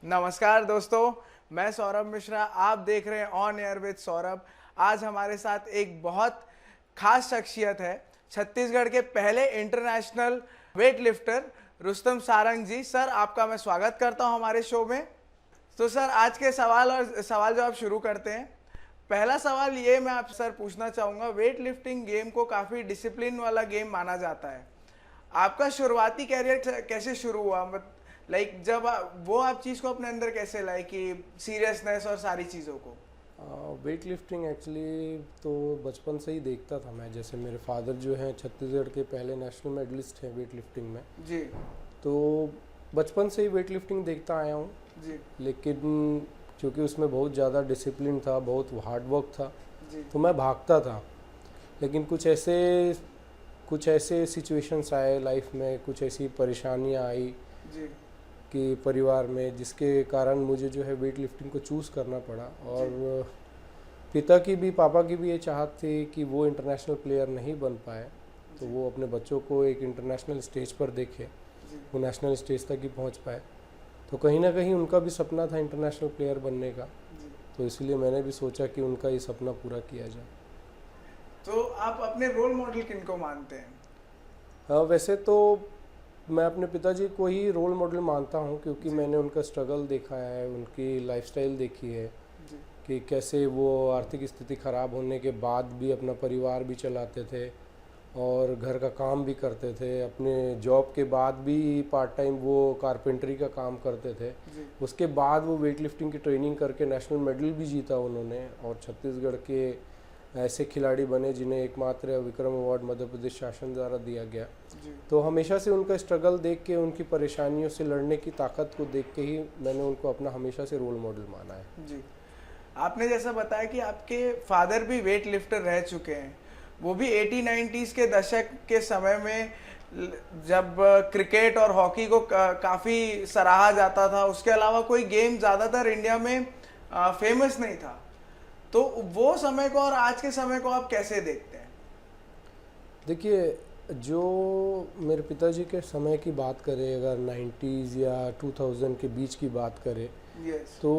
नमस्कार दोस्तों, मैं सौरभ मिश्रा। आप देख रहे हैं ऑन एयर विद सौरभ। आज हमारे साथ एक बहुत खास शख्सियत है, छत्तीसगढ़ के पहले international weightlifter Rustam Sarang ji. Sir, आपका मैं स्वागत करता हूं हमारे शो में। तो सर, आज के सवाल जवाब शुरू करते हैं। पहला सवाल ये मैं आप सर पूछना चाहूँगा, वेट लिफ्टिंग गेम को काफ़ी डिसिप्लिन वाला गेम माना जाता है। आपका शुरुआती कैरियर कैसे शुरू हुआ? लाइक जब वो आप चीज़ को अपने अंदर कैसे लाए कि सीरियसनेस और सारी चीज़ों को? वेट लिफ्टिंग एक्चुअली तो बचपन से ही देखता था मैं। जैसे मेरे फादर जो हैं छत्तीसगढ़ के पहले नेशनल मेडलिस्ट हैं वेट लिफ्टिंग में, जी तो बचपन से ही वेट लिफ्टिंग देखता आया हूँ। जी लेकिन क्योंकि उसमें बहुत ज़्यादा डिसिप्लिन था, बहुत हार्ड वर्क था, जी तो मैं भागता था। लेकिन कुछ ऐसे सिचुएशंस आए लाइफ में, कुछ ऐसी परेशानियाँ आई जी कि परिवार में, जिसके कारण मुझे जो है वेट लिफ्टिंग को चूज़ करना पड़ा। और पापा की भी ये चाहत थी कि वो इंटरनेशनल प्लेयर नहीं बन पाए, तो वो अपने बच्चों को एक इंटरनेशनल स्टेज पर देखे, जी वो नेशनल स्टेज तक ही पहुंच पाए। तो कहीं ना कहीं उनका भी सपना था इंटरनेशनल प्लेयर बनने का, जी। तो इसलिए मैंने भी सोचा कि उनका ये सपना पूरा किया जाए। तो आप अपने रोल मॉडल किनको मानते हैं? हाँ, वैसे तो मैं अपने पिताजी को ही रोल मॉडल मानता हूँ, क्योंकि जी मैंने उनका स्ट्रगल देखा है, उनकी लाइफस्टाइल देखी है जी कि कैसे वो आर्थिक स्थिति ख़राब होने के बाद भी अपना परिवार भी चलाते थे और घर का काम भी करते थे। अपने जॉब के बाद भी पार्ट टाइम वो कारपेंटरी का काम करते थे। जी उसके बाद वो वेट लिफ्टिंग की ट्रेनिंग करके नेशनल मेडल भी जीता उन्होंने, और छत्तीसगढ़ के ऐसे खिलाड़ी बने जिन्हें एकमात्र विक्रम अवार्ड मध्य प्रदेश शासन द्वारा दिया गया। जी तो हमेशा से उनका स्ट्रगल देख के, उनकी परेशानियों से लड़ने की ताकत को देख के ही मैंने उनको अपना हमेशा से रोल मॉडल माना है। जी। आपने जैसा बताया कि आपके फादर भी वेट लिफ्टर रह चुके हैं, वो भी 80-90s के दशक के समय में, जब क्रिकेट और हॉकी को काफ़ी सराहा जाता था। उसके अलावा कोई गेम ज़्यादातर इंडिया में फेमस नहीं था। तो वो समय को और आज के समय को आप कैसे देखते हैं? देखिए, जो मेरे पिताजी के समय की बात करें, अगर 90s या 2000 के बीच की बात करें, यस। तो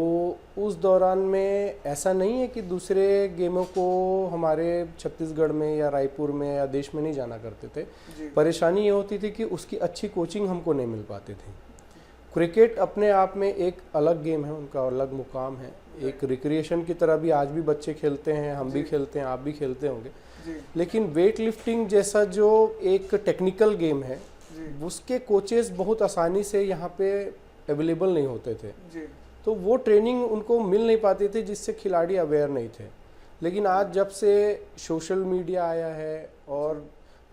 उस दौरान में ऐसा नहीं है कि दूसरे गेमों को हमारे छत्तीसगढ़ में या रायपुर में या देश में नहीं जाना करते थे। जी परेशानी ये होती थी कि उसकी अच्छी कोचिंग हमको नहीं मिल पाती थी। क्रिकेट अपने आप में एक अलग गेम है, उनका अलग मुकाम है, एक रिक्रिएशन की तरह भी आज भी बच्चे खेलते हैं, हम भी जी खेलते हैं, आप भी खेलते होंगे। जी लेकिन वेट लिफ्टिंग जैसा जो एक टेक्निकल गेम है, जी उसके कोचेस बहुत आसानी से यहाँ पे अवेलेबल नहीं होते थे, जी तो वो ट्रेनिंग उनको मिल नहीं पाती थी, जिससे खिलाड़ी अवेयर नहीं थे। लेकिन आज जब से सोशल मीडिया आया है और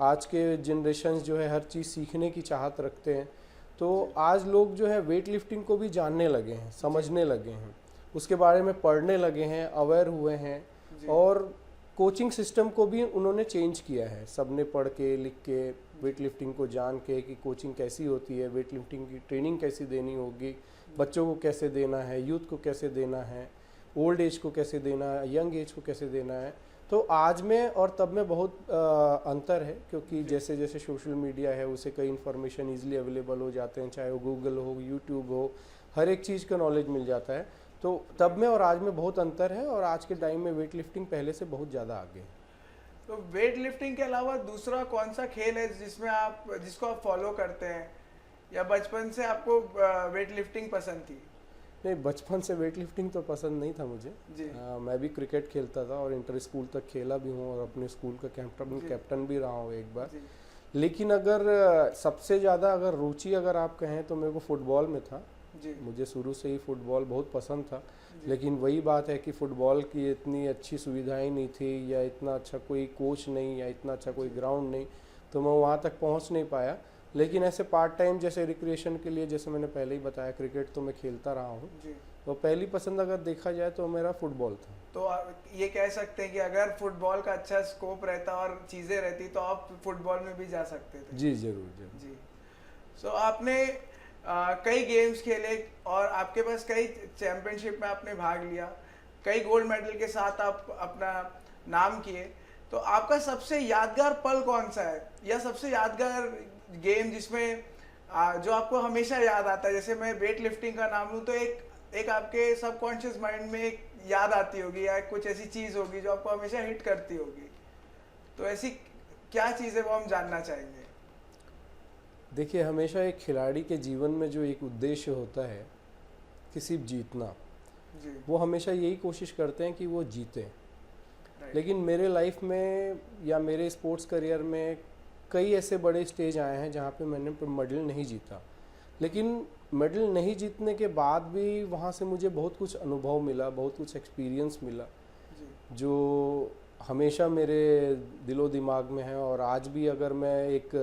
आज के जनरेशन जो है हर चीज़ सीखने की चाहत रखते हैं, तो आज लोग जो है वेट लिफ्टिंग को भी जानने लगे हैं, समझने लगे हैं, उसके बारे में पढ़ने लगे हैं, अवेयर हुए हैं। जी और कोचिंग सिस्टम को भी उन्होंने चेंज किया है, सबने पढ़ के लिख के वेट लिफ्टिंग को जान के कि कोचिंग कैसी होती है, वेट लिफ्टिंग की ट्रेनिंग कैसी देनी होगी, बच्चों को कैसे देना है, यूथ को कैसे देना है, ओल्ड एज को कैसे देना है, यंग एज को कैसे देना है। तो आज में और तब में बहुत अंतर है, क्योंकि जैसे जैसे सोशल मीडिया है उसे कई इन्फॉर्मेशन ईजिली अवेलेबल हो जाते हैं, चाहे वो गूगल हो, यूट्यूब हो, हर एक चीज़ का नॉलेज मिल जाता है। तो तब में और आज में बहुत अंतर है, और आज के टाइम में वेट लिफ्टिंग पहले से बहुत ज़्यादा आगे है। तो वेट लिफ्टिंग के अलावा दूसरा कौन सा खेल है जिसको आप फॉलो करते हैं, या बचपन से आपको वेट लिफ्टिंग पसंद थी? नहीं, बचपन से वेट लिफ्टिंग तो पसंद नहीं था मुझे। जी मैं भी क्रिकेट खेलता था और इंटर स्कूल तक खेला भी हूँ, और अपने स्कूल का कैप्टन भी रहा हूँ एक बार। जी लेकिन अगर सबसे ज़्यादा अगर रुचि अगर आप कहें तो मेरे को फुटबॉल में था। जी मुझे शुरू से ही फुटबॉल बहुत पसंद था। जी लेकिन वही बात है कि फ़ुटबॉल की इतनी अच्छी सुविधाएं नहीं थी, या इतना अच्छा कोई कोच नहीं, या इतना अच्छा कोई ग्राउंड नहीं, तो मैं वहाँ तक पहुँच नहीं पाया। लेकिन ऐसे पार्ट टाइम जैसे रिक्रिएशन के लिए, जैसे मैंने पहले ही बताया, क्रिकेट तो मैं खेलता रहा हूँ। जी। तो पहली पसंद अगर देखा जाए तो मेरा फुटबॉल था। तो ये कह सकते हैं कि अगर फुटबॉल का अच्छा स्कोप रहता और चीज़ें रहती तो आप फुटबॉल में भी जा सकते थे? जी ज़रूर ज़रूर। जी। सो आपने कई गेम्स खेले और आपके पास कई चैंपियनशिप में आपने भाग लिया, कई गोल्ड मेडल के साथ आप अपना नाम किए। तो आपका सबसे यादगार पल कौन सा है, या सबसे यादगार गेम जिसमें जो आपको हमेशा याद आता है? जैसे मैं वेट लिफ्टिंग का नाम लूँ तो एक आपके सबकॉन्शियस माइंड में एक याद आती होगी या कुछ ऐसी चीज होगी जो आपको हमेशा हिट करती होगी, तो ऐसी क्या चीज है वो हम जानना चाहेंगे। देखिए, हमेशा एक खिलाड़ी के जीवन में जो एक उद्देश्य होता है कि सिर्फ जीतना, जी। वो हमेशा यही कोशिश करते हैं कि वो जीते। राइट। लेकिन मेरे लाइफ में या मेरे स्पोर्ट्स करियर में कई ऐसे बड़े स्टेज आए हैं जहाँ पे मैंने मेडल नहीं जीता, लेकिन मेडल नहीं जीतने के बाद भी वहाँ से मुझे बहुत कुछ अनुभव मिला, बहुत कुछ एक्सपीरियंस मिला जी। जो हमेशा मेरे दिलो दिमाग में है। और आज भी अगर मैं एक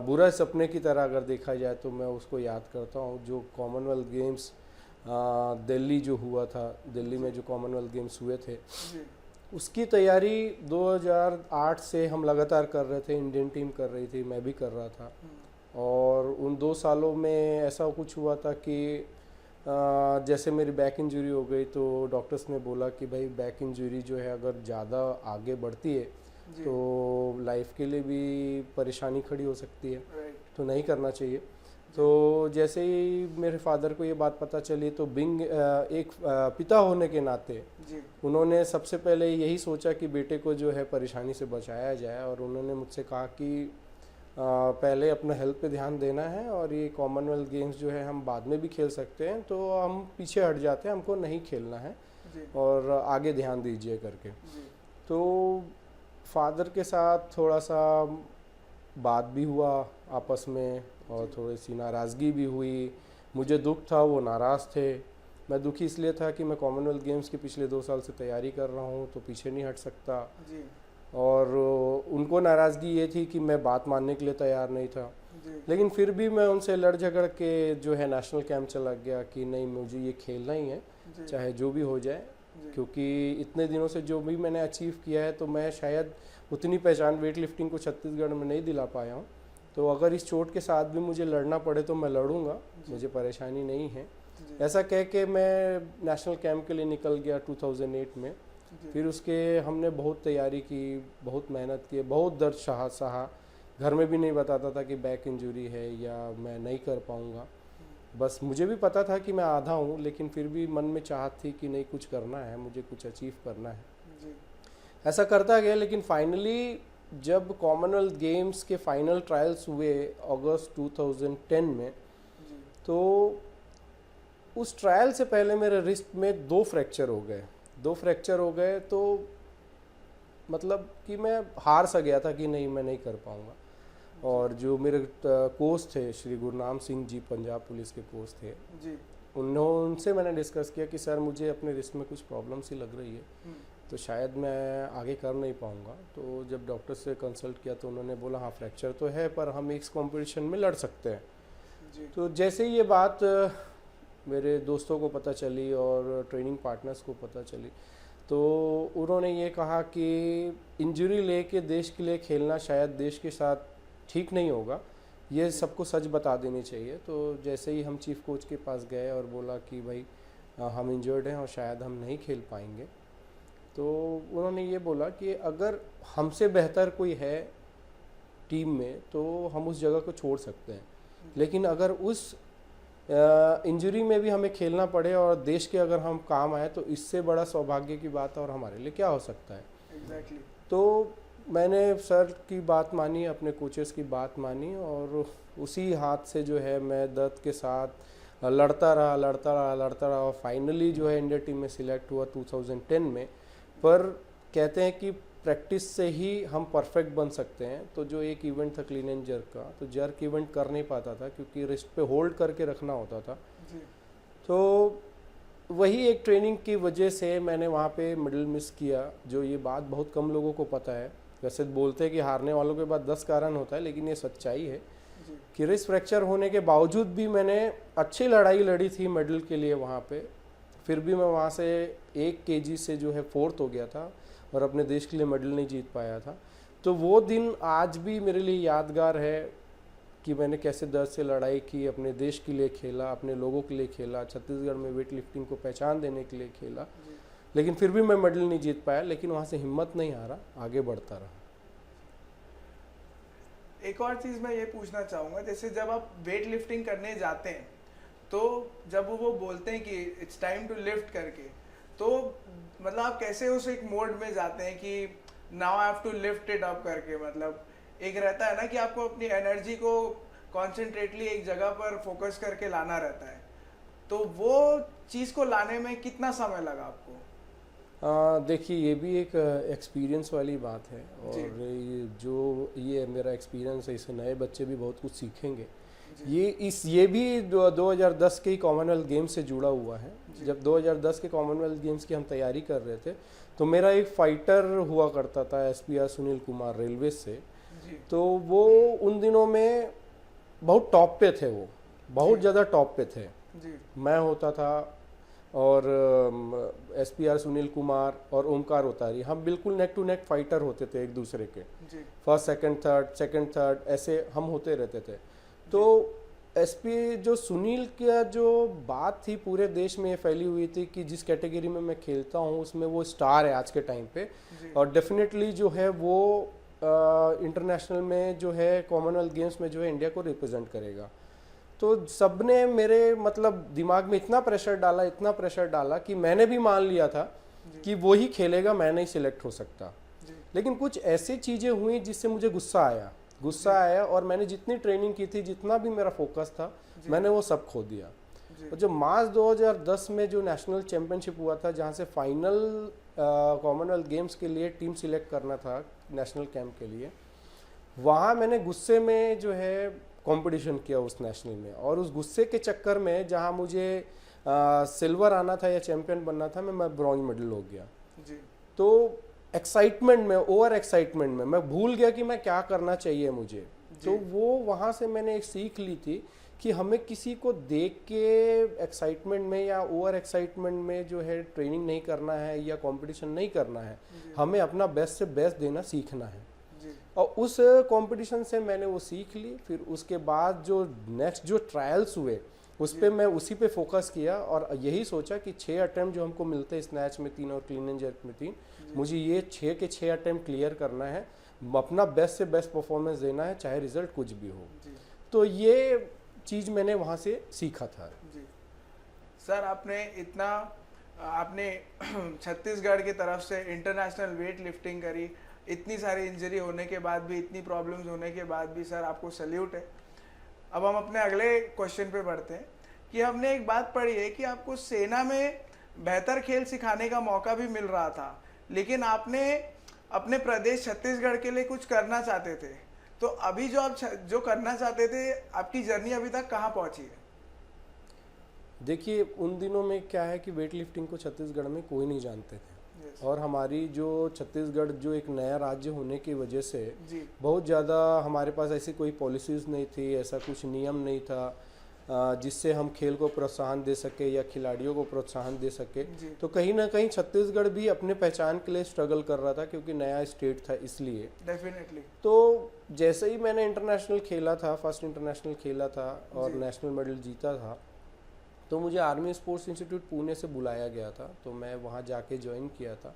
बुरा सपने की तरह अगर देखा जाए तो मैं उसको याद करता हूँ। जो कॉमनवेल्थ गेम्स दिल्ली जो हुआ था, दिल्ली में जो कॉमनवेल्थ गेम्स हुए थे, जी। उसकी तैयारी 2008 से हम लगातार कर रहे थे। इंडियन टीम कर रही थी, मैं भी कर रहा था। और उन 2 सालों में ऐसा कुछ हुआ था कि जैसे मेरी बैक इंजरी हो गई तो डॉक्टर्स ने बोला कि भाई बैक इंजरी जो है अगर ज़्यादा आगे बढ़ती है जी। तो लाइफ के लिए भी परेशानी खड़ी हो सकती है, राइट। तो नहीं करना चाहिए। तो जैसे ही मेरे फादर को ये बात पता चली तो एक पिता होने के नाते जी। उन्होंने सबसे पहले यही सोचा कि बेटे को जो है परेशानी से बचाया जाए। और उन्होंने मुझसे कहा कि पहले अपना हेल्थ पे ध्यान देना है और ये कॉमनवेल्थ गेम्स जो है हम बाद में भी खेल सकते हैं, तो हम पीछे हट जाते हैं, हमको नहीं खेलना है जी। और आगे ध्यान दीजिए करके। जी। तो फादर के साथ थोड़ा सा बात भी हुआ आपस में और थोड़ी सी नाराज़गी भी हुई। मुझे दुख था, वो नाराज़ थे। मैं दुखी इसलिए था कि मैं कॉमनवेल्थ गेम्स की पिछले 2 साल से तैयारी कर रहा हूँ, तो पीछे नहीं हट सकता। जी। और उनको नाराज़गी ये थी कि मैं बात मानने के लिए तैयार नहीं था। जी। लेकिन फिर भी मैं उनसे लड़ झगड़ के जो है नेशनल कैंप चला गया कि नहीं, मुझे ये खेलना ही है, जी। चाहे जो भी हो जाए। जी। क्योंकि इतने दिनों से जो भी मैंने अचीव किया है तो मैं शायद उतनी पहचान वेट लिफ्टिंग को छत्तीसगढ़ में नहीं दिला पाया हूँ। तो अगर इस चोट के साथ भी मुझे लड़ना पड़े तो मैं लड़ूंगा, मुझे परेशानी नहीं है। जी। ऐसा कह के मैं नेशनल कैंप के लिए निकल गया 2008 में। जी। फिर उसके हमने बहुत तैयारी की, बहुत मेहनत की, बहुत दर्द सहा। घर में भी नहीं बताता था कि बैक इंजरी है या मैं नहीं कर पाऊँगा। बस मुझे भी पता था कि मैं आधा हूँ, लेकिन फिर भी मन में चाहत थी कि नहीं, कुछ करना है, मुझे कुछ अचीव करना है। जी। ऐसा करता गया। लेकिन फाइनली जब कॉमनवेल्थ गेम्स के फाइनल ट्रायल्स हुए अगस्त 2010 में, जी। तो उस ट्रायल से पहले मेरे रिस्ट में 2 फ्रैक्चर हो गए। तो मतलब कि मैं हार सा गया था कि नहीं, मैं नहीं कर पाऊँगा। और जो मेरे कोच थे श्री गुरनाम सिंह जी, पंजाब पुलिस के कोच थे, जी। उनसे मैंने डिस्कस किया कि सर मुझे अपने रिस्ट में कुछ प्रॉब्लम सी लग रही है, तो शायद मैं आगे कर नहीं पाऊँगा। तो जब डॉक्टर से कंसल्ट किया तो उन्होंने बोला हाँ फ्रैक्चर तो है, पर हम इस कंपटीशन में लड़ सकते हैं। जी। तो जैसे ये बात मेरे दोस्तों को पता चली और ट्रेनिंग पार्टनर्स को पता चली, तो उन्होंने ये कहा कि इंजरी लेके देश के लिए खेलना शायद देश के साथ ठीक नहीं होगा, ये सबको सच बता देनी चाहिए। तो जैसे ही हम चीफ कोच के पास गए और बोला कि भाई हम इंजर्ड हैं और शायद हम नहीं खेल पाएंगे, तो उन्होंने ये बोला कि अगर हमसे बेहतर कोई है टीम में तो हम उस जगह को छोड़ सकते हैं, लेकिन अगर उस इंजरी में भी हमें खेलना पड़े और देश के अगर हम काम आए तो इससे बड़ा सौभाग्य की बात और हमारे लिए क्या हो सकता है। एग्जैक्टली। तो मैंने सर की बात मानी, अपने कोचेस की बात मानी और उसी हाथ से जो है मैं दर्द के साथ लड़ता रहा और फाइनली जो है इंडिया टीम में सिलेक्ट हुआ 2010 में। पर कहते हैं कि प्रैक्टिस से ही हम परफेक्ट बन सकते हैं। तो जो एक इवेंट था क्लीन एंड जर्क का, तो जर्क इवेंट कर नहीं पाता था क्योंकि रिस्ट पे होल्ड करके रखना होता था। जी। तो वही एक ट्रेनिंग की वजह से मैंने वहाँ पे मेडल मिस किया। जो ये बात बहुत कम लोगों को पता है। वैसे बोलते हैं कि हारने वालों के बाद 10 कारण होता है, लेकिन ये सच्चाई है जी। कि रिस्ट फ्रैक्चर होने के बावजूद भी मैंने अच्छी लड़ाई लड़ी थी मेडल के लिए वहाँ पे। फिर भी मैं वहाँ से 1 kg से जो है 4th हो गया था और अपने देश के लिए मेडल नहीं जीत पाया था। तो वो दिन आज भी मेरे लिए यादगार है कि मैंने कैसे दर्द से लड़ाई की, अपने देश के लिए खेला, अपने लोगों के लिए खेला, छत्तीसगढ़ में वेट लिफ्टिंग को पहचान देने के लिए खेला। जी। लेकिन फिर भी मैं मेडल नहीं जीत पाया, लेकिन वहाँ से हिम्मत नहीं हारा, आगे बढ़ता रहा। एक और चीज़ मैं ये पूछना चाहूँगा, जैसे जब आप वेट लिफ्टिंग करने जाते हैं तो जब वो बोलते हैं कि इट्स टाइम टू लिफ्ट करके, तो मतलब आप कैसे उस एक मोड में जाते हैं कि now I have to lift it up करके, मतलब एक रहता है ना कि आपको अपनी एनर्जी को कॉन्सेंट्रेटली एक जगह पर फोकस करके लाना रहता है, तो वो चीज़ को लाने में कितना समय लगा आपको? देखिए ये भी एक एक्सपीरियंस वाली बात है, जी। और ये मेरा एक्सपीरियंस है, इससे नए बच्चे भी बहुत कुछ सीखेंगे। जी। ये भी 2010 के कॉमनवेल्थ गेम्स से जुड़ा हुआ है। जी। जब 2010 के कॉमनवेल्थ गेम्स की हम तैयारी कर रहे थे, तो मेरा एक फाइटर हुआ करता था SPR सुनील कुमार, रेलवे से। जी। तो वो उन दिनों में बहुत टॉप पे थे, वो बहुत जी। ज़्यादा टॉप पे थे। जी। मैं होता था, और SPR सुनील कुमार और ओमकार उतारी, हम बिल्कुल नेक टू नेक फाइटर होते थे एक दूसरे के। जी। फर्स्ट सेकंड थर्ड ऐसे हम होते रहते थे। तो जो सुनील का जो बात थी पूरे देश में ये फैली हुई थी कि जिस कैटेगरी में मैं खेलता हूँ उसमें वो स्टार है आज के टाइम पे, जी। और डेफिनेटली जो है वो इंटरनेशनल में जो है कॉमनवेल्थ गेम्स में जो है इंडिया को रिप्रेजेंट करेगा। तो सबने मेरे मतलब दिमाग में इतना प्रेशर डाला कि मैंने भी मान लिया था कि वो ही खेलेगा, मैं नहीं सिलेक्ट हो सकता। जी। लेकिन कुछ ऐसी चीज़ें हुई जिससे मुझे गुस्सा आया, और मैंने जितनी ट्रेनिंग की थी, जितना भी मेरा फोकस था, जी। मैंने वो सब खो दिया। जी। और जो मार्च 2010 में जो नेशनल चैंपियनशिप हुआ था, जहाँ से फाइनल कॉमनवेल्थ गेम्स के लिए टीम सिलेक्ट करना था नेशनल कैंप के लिए, वहाँ मैंने गुस्से में जो है कंपटीशन किया उस नेशनल में, और उस गुस्से के चक्कर में जहाँ मुझे सिल्वर आना था या चैंपियन बनना था, मैं ब्रॉन्ज मेडल हो गया। जी। तो एक्साइटमेंट में, ओवर एक्साइटमेंट में मैं भूल गया कि मैं क्या करना चाहिए मुझे। तो वो वहाँ से मैंने एक सीख ली थी कि हमें किसी को देख के एक्साइटमेंट में या ओवर एक्साइटमेंट में जो है ट्रेनिंग नहीं करना है या कंपटीशन नहीं करना है, हमें अपना बेस्ट से बेस्ट देना सीखना है। जी। और उस कंपटीशन से मैंने वो सीख ली। फिर उसके बाद जो नेक्स्ट जो ट्रायल्स हुए उस पर मैं उसी पे फोकस किया, और यही सोचा कि 6 अटेम्प्ट जो हमको मिलते हैं स्नैच में 3 और क्लीन एंड जर्क में 3, मुझे ये 6 के 6 अटेम्प्ट क्लियर करना है, अपना बेस्ट से बेस्ट परफॉर्मेंस देना है, चाहे रिजल्ट कुछ भी हो। जी। तो ये चीज़ मैंने वहाँ से सीखा था। जी। सर आपने छत्तीसगढ़ की तरफ से इंटरनेशनल वेट लिफ्टिंग करी, इतनी सारी इंजरी होने के बाद भी, इतनी प्रॉब्लम्स होने के बाद भी, सर आपको सैल्यूट है। अब हम अपने अगले क्वेश्चन पे बढ़ते हैं कि हमने एक बात पढ़ी है कि आपको सेना में बेहतर खेल सिखाने का मौका भी मिल रहा था, लेकिन आपने अपने प्रदेश छत्तीसगढ़ के लिए कुछ करना चाहते थे। तो अभी जो आप जो करना चाहते थे, आपकी जर्नी अभी तक कहाँ पहुँची है? देखिए उन दिनों में क्या है कि वेट लिफ्टिंग को छत्तीसगढ़ में कोई नहीं जानते थे, और हमारी जो छत्तीसगढ़ जो एक नया राज्य होने की वजह से जी। बहुत ज़्यादा हमारे पास ऐसी कोई पॉलिसीज़ नहीं थी, ऐसा कुछ नियम नहीं था जिससे हम खेल को प्रोत्साहन दे सके या खिलाड़ियों को प्रोत्साहन दे सके। तो कहीं ना कहीं छत्तीसगढ़ भी अपने पहचान के लिए स्ट्रगल कर रहा था, क्योंकि नया स्टेट था इसलिए। डेफिनेटली। तो जैसे ही मैंने इंटरनेशनल खेला था, फर्स्ट इंटरनेशनल खेला था और नेशनल मेडल जीता था, तो मुझे आर्मी स्पोर्ट्स इंस्टीट्यूट पुणे से बुलाया गया था, तो मैं वहाँ जाके ज्वाइन किया था।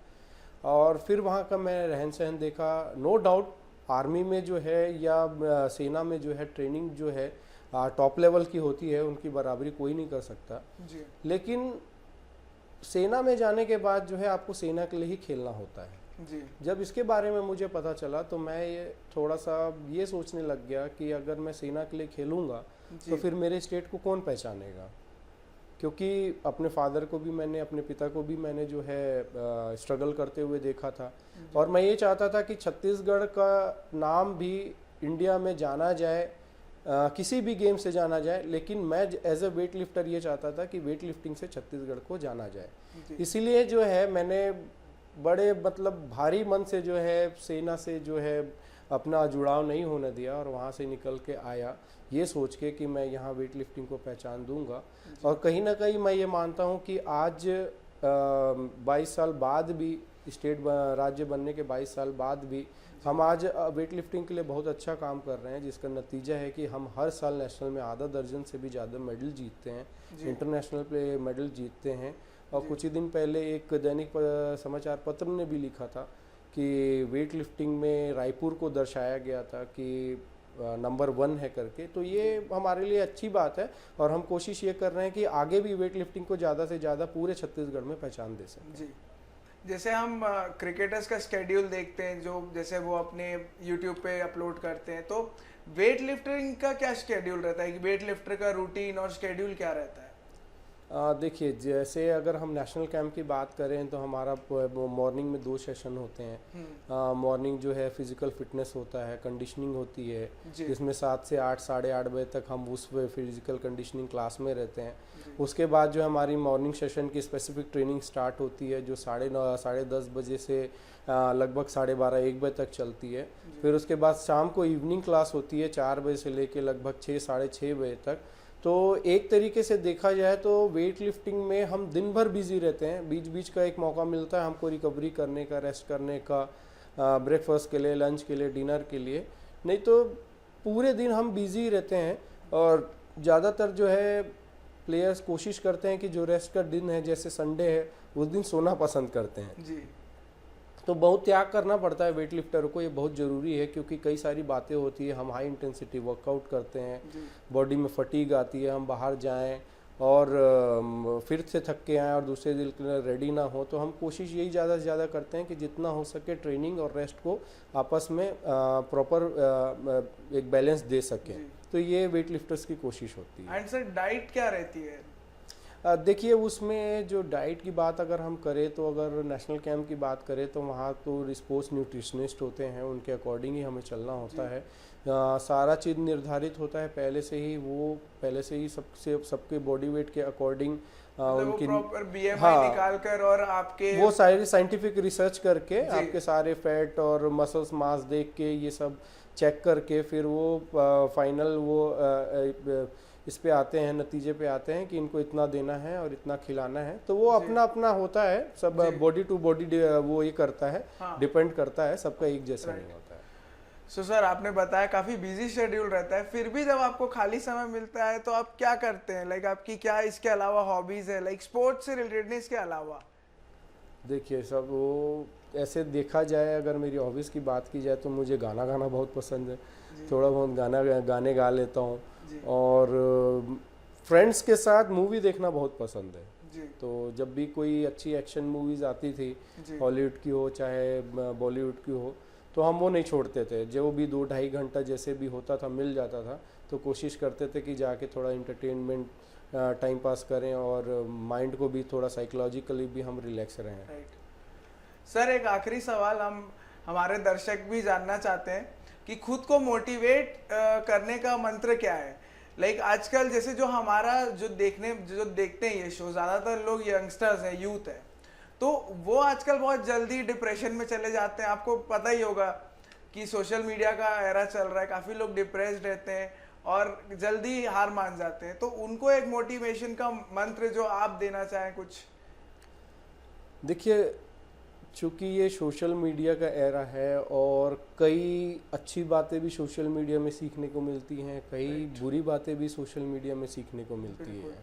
और फिर वहाँ का मैं रहन सहन देखा। नो डाउट आर्मी में जो है या सेना में जो है ट्रेनिंग जो है टॉप लेवल की होती है, उनकी बराबरी कोई नहीं कर सकता जी। लेकिन सेना में जाने के बाद जो है आपको सेना के लिए ही खेलना होता है। जी। जब इसके बारे में मुझे पता चला तो मैं ये थोड़ा सा ये सोचने लग गया कि अगर मैं सेना के लिए खेलूँगा तो फिर मेरे स्टेट को कौन पहचानेगा, क्योंकि अपने फादर को भी मैंने, अपने पिता को भी मैंने जो है स्ट्रगल करते हुए देखा था, और मैं ये चाहता था कि छत्तीसगढ़ का नाम भी इंडिया में जाना जाए, किसी भी गेम से जाना जाए, लेकिन मैं एज अ वेट लिफ्टर ये चाहता था कि वेट लिफ्टिंग से छत्तीसगढ़ को जाना जाए। इसीलिए जो है मैंने बड़े मतलब भारी मन से जो है सेना से जो है अपना जुड़ाव नहीं होने दिया, और वहाँ से निकल के आया ये सोच के कि मैं यहाँ वेट लिफ्टिंग को पहचान दूंगा। और कहीं ना कहीं मैं ये मानता हूँ कि आज 22 साल बाद भी, स्टेट राज्य बनने के 22 साल बाद भी हम आज वेट लिफ्टिंग के लिए बहुत अच्छा काम कर रहे हैं, जिसका नतीजा है कि हम हर साल नेशनल में आधा दर्जन से भी ज़्यादा मेडल जीतते हैं, इंटरनेशनल पे मेडल जीतते हैं। और कुछ ही दिन पहले एक दैनिक समाचार पत्र ने भी लिखा था कि वेट लिफ्टिंग में रायपुर को दर्शाया गया था कि नंबर 1 है करके, तो ये हमारे लिए अच्छी बात है और हम कोशिश ये कर रहे हैं कि आगे भी वेट लिफ्टिंग को ज़्यादा से ज़्यादा पूरे छत्तीसगढ़ में पहचान दे सकें। जी, जैसे हम क्रिकेटर्स का स्केड्यूल देखते हैं जो जैसे वो अपने यूट्यूब पे अपलोड करते हैं, तो वेट लिफ्टिंग का क्या शेड्यूल रहता है कि वेट लिफ्टर का रूटीन और शेड्यूल क्या रहता है? देखिए, जैसे अगर हम नेशनल कैंप की बात करें तो हमारा मॉर्निंग में 2 सेशन होते हैं। मॉर्निंग जो है फिजिकल फिटनेस होता है, कंडीशनिंग होती है, जिसमें 7 से 8 साढ़े 8 बजे तक हम उस फिजिकल कंडीशनिंग क्लास में रहते हैं। उसके बाद जो हमारी मॉर्निंग सेशन की स्पेसिफिक ट्रेनिंग स्टार्ट होती है जो 9:30 साढ़े 10 बजे से लगभग 12:30 1 बजे तक चलती है। फिर उसके बाद शाम को इवनिंग क्लास होती है 4 बजे से लेके लगभग 6 साढ़े 6 बजे तक। तो एक तरीके से देखा जाए तो वेट लिफ्टिंग में हम दिन भर बिजी रहते हैं, बीच बीच का एक मौका मिलता है हमको रिकवरी करने का, रेस्ट करने का, ब्रेकफास्ट के लिए, लंच के लिए, डिनर के लिए, नहीं तो पूरे दिन हम बिजी रहते हैं। और ज़्यादातर जो है प्लेयर्स कोशिश करते हैं कि जो रेस्ट का दिन है जैसे संडे है उस दिन सोना पसंद करते हैं जी। तो बहुत त्याग करना पड़ता है वेट लिफ्टर को, ये बहुत ज़रूरी है क्योंकि कई सारी बातें होती है। हम हाई इंटेंसिटी वर्कआउट करते हैं, बॉडी में फटीग आती है, हम बाहर जाएं और फिर से थक के आएँ और दूसरे दिन के लिए रेडी ना हो, तो हम कोशिश यही ज़्यादा से ज़्यादा करते हैं कि जितना हो सके ट्रेनिंग और रेस्ट को आपस में प्रॉपर एक बैलेंस दे सकें। तो ये वेट लिफ्टर्स की कोशिश होती है। एंड सर डाइट क्या रहती है? देखिए, उसमें जो डाइट की बात अगर हम करें तो अगर नेशनल कैंप की बात करें तो वहाँ तो स्पोर्ट्स न्यूट्रिशनिस्ट होते हैं, उनके अकॉर्डिंग ही हमें चलना होता है। सारा चीज़ निर्धारित होता है पहले से ही, वो पहले से ही सबके बॉडी वेट के अकॉर्डिंग उनकी प्रॉपर बीएमआई निकाल कर और आपके वो सारी साइंटिफिक रिसर्च करके आपके सारे फैट और मसल्स मास देख के ये सब चेक करके फिर वो फाइनल वो इस पे आते हैं, नतीजे पे आते हैं कि इनको इतना देना है और इतना खिलाना है। तो वो अपना अपना होता है, सब बॉडी टू बॉडी वो ये करता है, डिपेंड करता है, सबका एक जैसा नहीं होता है। सो सर, आपने बताया काफ़ी बिजी शेड्यूल रहता है, फिर भी जब आपको खाली समय मिलता है तो आप क्या करते हैं? लाइक आपकी क्या इसके अलावा हॉबीज़ है, लाइक स्पोर्ट्स से रिलेटेड इसके अलावा? देखिए, सब वो ऐसे देखा जाए, अगर मेरी हॉबीज़ की बात की जाए तो मुझे गाना गाना बहुत पसंद है, थोड़ा बहुत गाने गा लेता हूँ और फ्रेंड्स के साथ मूवी देखना बहुत पसंद है। तो जब भी कोई अच्छी एक्शन मूवीज़ आती थी, हॉलीवुड की हो चाहे बॉलीवुड की हो, तो हम वो नहीं छोड़ते थे। जो भी 2-2.5 घंटा जैसे भी होता था, मिल जाता था, तो कोशिश करते थे कि जाके थोड़ा इंटरटेनमेंट टाइम पास करें और माइंड को भी थोड़ा साइकोलॉजिकली भी हम रिलैक्स रहें। सर, एक आखिरी सवाल हमारे दर्शक भी जानना चाहते हैं कि खुद को मोटिवेट करने का मंत्र क्या है? लाइक आजकल जैसे जो हमारा जो देखते हैं ये शो, ज़्यादातर लोग यंगस्टर्स हैं, यूथ है, तो वो आजकल बहुत जल्दी डिप्रेशन में चले जाते हैं। आपको पता ही होगा कि सोशल मीडिया का एरा चल रहा है, काफ़ी लोग डिप्रेस्ड रहते हैं और जल्दी हार मान जाते हैं। तो उनको एक मोटिवेशन का मंत्र जो आप देना चाहें कुछ? देखिए, चूँकि ये सोशल मीडिया का एरा है और कई अच्छी बातें भी सोशल मीडिया में सीखने को मिलती हैं, कई बुरी बातें भी सोशल मीडिया में सीखने को मिलती है,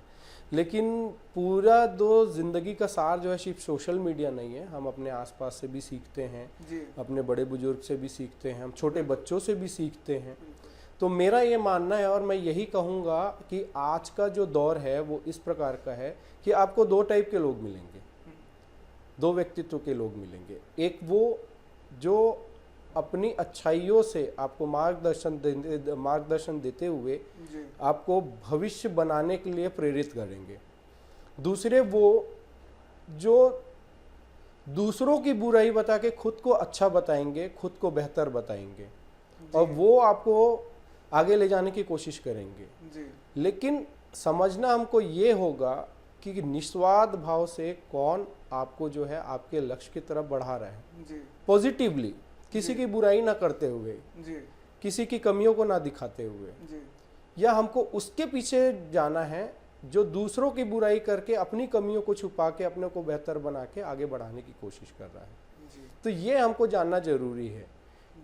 लेकिन पूरा ज़िंदगी का सार जो है सिर्फ सोशल मीडिया नहीं है। हम अपने आसपास से भी सीखते हैं, अपने बड़े बुजुर्ग से भी सीखते हैं, हम छोटे बच्चों से भी सीखते हैं। तो मेरा ये मानना है और मैं यही कहूँगा कि आज का जो दौर है वो इस प्रकार का है कि आपको 2 टाइप के लोग मिलेंगे, 2 व्यक्तित्व के लोग मिलेंगे। एक वो जो अपनी अच्छाइयों से आपको मार्गदर्शन देते हुए आपको भविष्य बनाने के लिए प्रेरित करेंगे। दूसरे वो जो दूसरों की बुराई बता के खुद को अच्छा बताएंगे, खुद को बेहतर बताएंगे और वो आपको आगे ले जाने की कोशिश करेंगे। लेकिन समझना हमको ये होगा कि निस्वार्थ भाव से कौन आपको जो है आपके लक्ष्य की तरफ बढ़ा रहा है, पॉजिटिवली, किसी की बुराई ना करते हुए, किसी की कमियों को ना दिखाते हुए, या हमको उसके पीछे जाना है जो दूसरों की बुराई करके अपनी कमियों को छुपा के अपने को बेहतर बना के आगे बढ़ाने की कोशिश कर रहा है। तो ये हमको जानना जरूरी है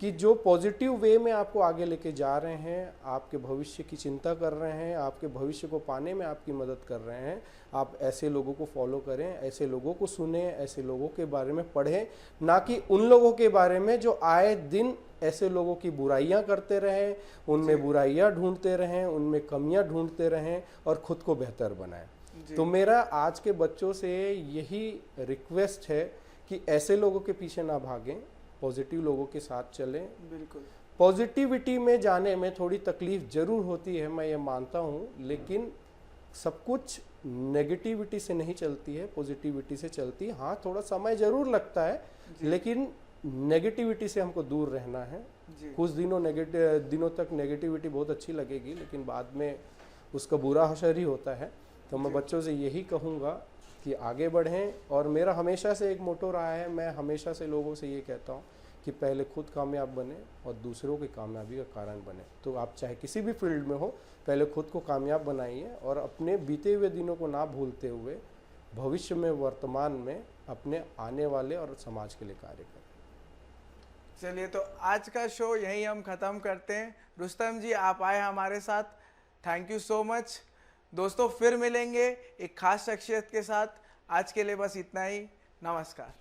कि जो पॉजिटिव वे में आपको आगे लेके जा रहे हैं, आपके भविष्य की चिंता कर रहे हैं, आपके भविष्य को पाने में आपकी मदद कर रहे हैं, आप ऐसे लोगों को फॉलो करें, ऐसे लोगों को सुने, ऐसे लोगों के बारे में पढ़ें, ना कि उन लोगों के बारे में जो आए दिन ऐसे लोगों की बुराइयां करते रहें, उनमें बुराइयां ढूंढते रहें, उनमें कमियां ढूंढते रहें और खुद को बेहतर बनाएं। तो मेरा आज के बच्चों से यही रिक्वेस्ट है कि ऐसे लोगों के पीछे ना भागें, पॉजिटिव लोगों के साथ चलें। बिल्कुल। पॉजिटिविटी में जाने में थोड़ी तकलीफ जरूर होती है, मैं ये मानता हूँ, लेकिन सब कुछ नेगेटिविटी से नहीं चलती है, पॉजिटिविटी से चलती है। हाँ, थोड़ा समय जरूर लगता है, लेकिन नेगेटिविटी से हमको दूर रहना है। कुछ दिनों तक नेगेटिविटी बहुत अच्छी लगेगी, लेकिन बाद में उसका बुरा असर ही होता है। तो मैं बच्चों से यही कहूँगा कि आगे बढ़ें, और मेरा हमेशा से एक मोटो रहा है, मैं हमेशा से लोगों से ये कहता हूँ कि पहले खुद कामयाब बने और दूसरों की कामयाबी का कारण बने। तो आप चाहे किसी भी फील्ड में हो, पहले खुद को कामयाब बनाइए और अपने बीते हुए दिनों को ना भूलते हुए भविष्य में, वर्तमान में अपने आने वाले और समाज के लिए कार्य करें। चलिए, तो आज का शो यहीं हम ख़त्म करते हैं। रुस्तम जी, आप आए हमारे साथ, थैंक यू सो मच। दोस्तों, फिर मिलेंगे एक खास शख्सियत के साथ। आज के लिए बस इतना ही। नमस्कार।